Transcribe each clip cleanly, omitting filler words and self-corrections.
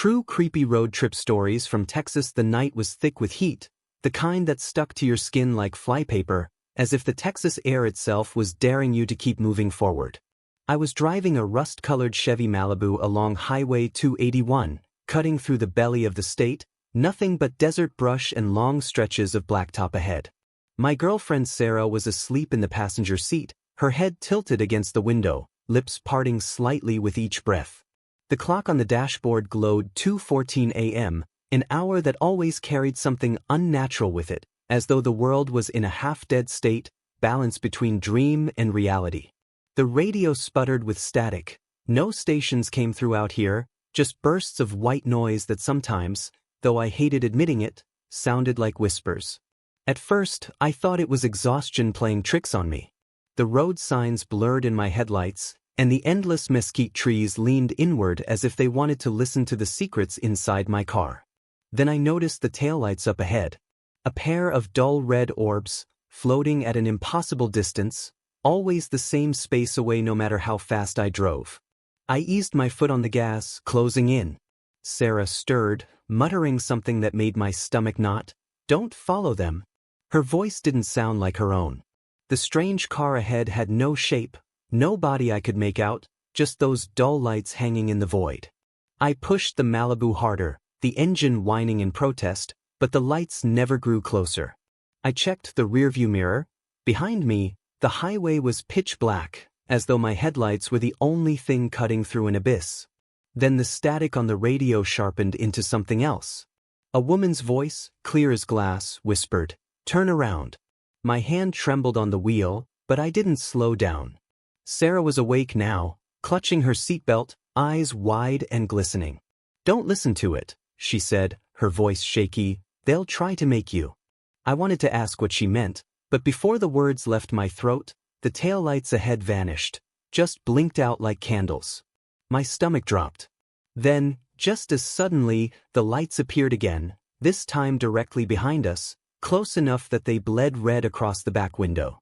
True creepy road trip stories from Texas. The night was thick with heat, the kind that stuck to your skin like flypaper, as if the Texas air itself was daring you to keep moving forward. I was driving a rust-colored Chevy Malibu along Highway 281, cutting through the belly of the state, nothing but desert brush and long stretches of blacktop ahead. My girlfriend Sarah was asleep in the passenger seat, her head tilted against the window, lips parting slightly with each breath. The clock on the dashboard glowed 2:14 a.m., an hour that always carried something unnatural with it, as though the world was in a half-dead state, balanced between dream and reality. The radio sputtered with static. No stations came through out here, just bursts of white noise that sometimes, though I hated admitting it, sounded like whispers. At first, I thought it was exhaustion playing tricks on me. The road signs blurred in my headlights, and the endless mesquite trees leaned inward as if they wanted to listen to the secrets inside my car. Then I noticed the taillights up ahead. A pair of dull red orbs, floating at an impossible distance, always the same space away no matter how fast I drove. I eased my foot on the gas, closing in. Sarah stirred, muttering something that made my stomach knot. "Don't follow them." Her voice didn't sound like her own. The strange car ahead had no shape, no body I could make out, just those dull lights hanging in the void. I pushed the Malibu harder, the engine whining in protest, but the lights never grew closer. I checked the rearview mirror. Behind me, the highway was pitch black, as though my headlights were the only thing cutting through an abyss. Then the static on the radio sharpened into something else. A woman's voice, clear as glass, whispered, "Turn around." My hand trembled on the wheel, but I didn't slow down. Sarah was awake now, clutching her seatbelt, eyes wide and glistening. "Don't listen to it," she said, her voice shaky. "They'll try to make you." I wanted to ask what she meant, but before the words left my throat, the taillights ahead vanished, just blinked out like candles. My stomach dropped. Then, just as suddenly, the lights appeared again, this time directly behind us, close enough that they bled red across the back window.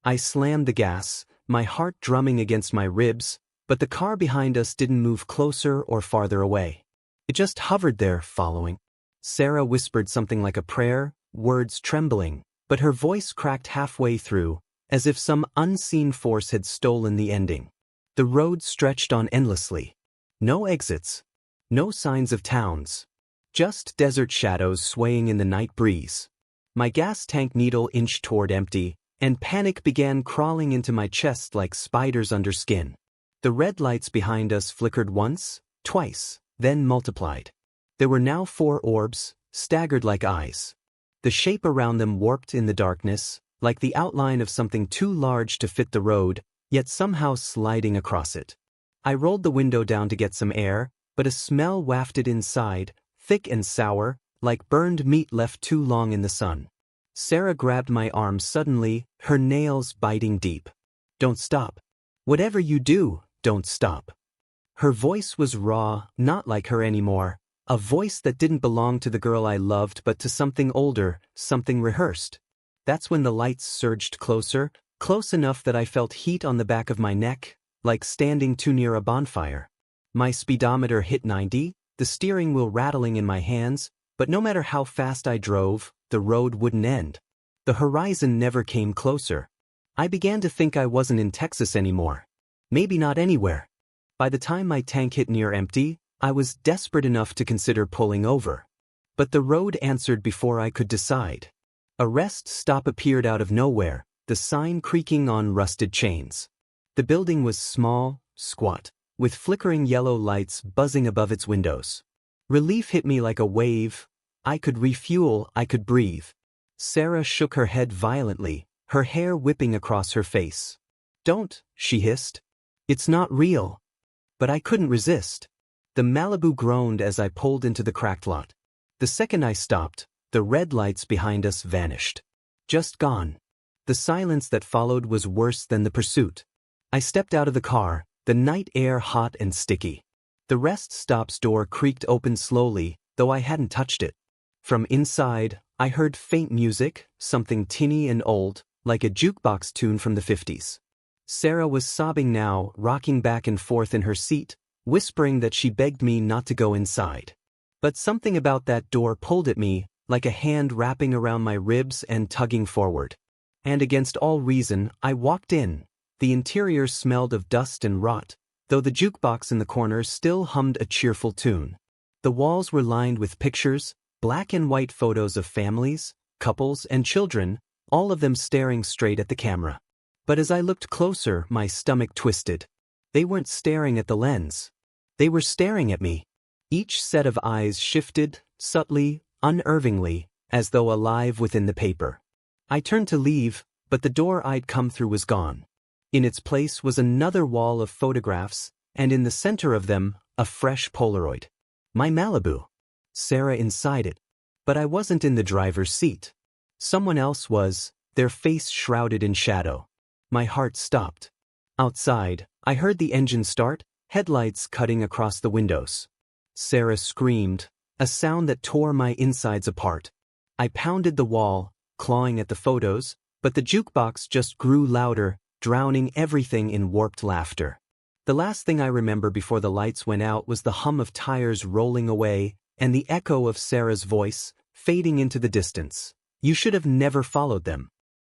I slammed the gas, my heart drumming against my ribs, but the car behind us didn't move closer or farther away. It just hovered there, following. Sarah whispered something like a prayer, words trembling, but her voice cracked halfway through, as if some unseen force had stolen the ending. The road stretched on endlessly. No exits. No signs of towns. Just desert shadows swaying in the night breeze. My gas tank needle inched toward empty, and panic began crawling into my chest like spiders under skin. The red lights behind us flickered once, twice, then multiplied. There were now 4 orbs, staggered like eyes. The shape around them warped in the darkness, like the outline of something too large to fit the road, yet somehow sliding across it. I rolled the window down to get some air, but a smell wafted inside, thick and sour, like burned meat left too long in the sun. Sarah grabbed my arm suddenly, her nails biting deep. "Don't stop. Whatever you do, don't stop." Her voice was raw, not like her anymore, a voice that didn't belong to the girl I loved but to something older, something rehearsed. That's when the lights surged closer, close enough that I felt heat on the back of my neck, like standing too near a bonfire. My speedometer hit 90, the steering wheel rattling in my hands, but no matter how fast I drove, the road wouldn't end. The horizon never came closer. I began to think I wasn't in Texas anymore. Maybe not anywhere. By the time my tank hit near empty, I was desperate enough to consider pulling over. But the road answered before I could decide. A rest stop appeared out of nowhere, the sign creaking on rusted chains. The building was small, squat, with flickering yellow lights buzzing above its windows. Relief hit me like a wave. I could refuel, I could breathe. Sarah shook her head violently, her hair whipping across her face. "Don't," she hissed. "It's not real." But I couldn't resist. The Malibu groaned as I pulled into the cracked lot. The second I stopped, the red lights behind us vanished. Just gone. The silence that followed was worse than the pursuit. I stepped out of the car, the night air hot and sticky. The rest stop's door creaked open slowly, though I hadn't touched it. From inside, I heard faint music, something tinny and old, like a jukebox tune from the 50s. Sarah was sobbing now, rocking back and forth in her seat, whispering that she begged me not to go inside. But something about that door pulled at me, like a hand wrapping around my ribs and tugging forward. And against all reason, I walked in. The interior smelled of dust and rot, though the jukebox in the corner still hummed a cheerful tune. The walls were lined with pictures, black and white photos of families, couples, and children, all of them staring straight at the camera. But as I looked closer, my stomach twisted. They weren't staring at the lens. They were staring at me. Each set of eyes shifted, subtly, unnervingly, as though alive within the paper. I turned to leave, but the door I'd come through was gone. In its place was another wall of photographs, and in the center of them, a fresh Polaroid. My Malibu. Sarah inside it. But I wasn't in the driver's seat. Someone else was, their face shrouded in shadow. My heart stopped. Outside, I heard the engine start, headlights cutting across the windows. Sarah screamed, a sound that tore my insides apart. I pounded the wall, clawing at the photos, but the jukebox just grew louder, drowning everything in warped laughter. The last thing I remember before the lights went out was the hum of tires rolling away and the echo of Sarah's voice, fading into the distance. You should have never followed them.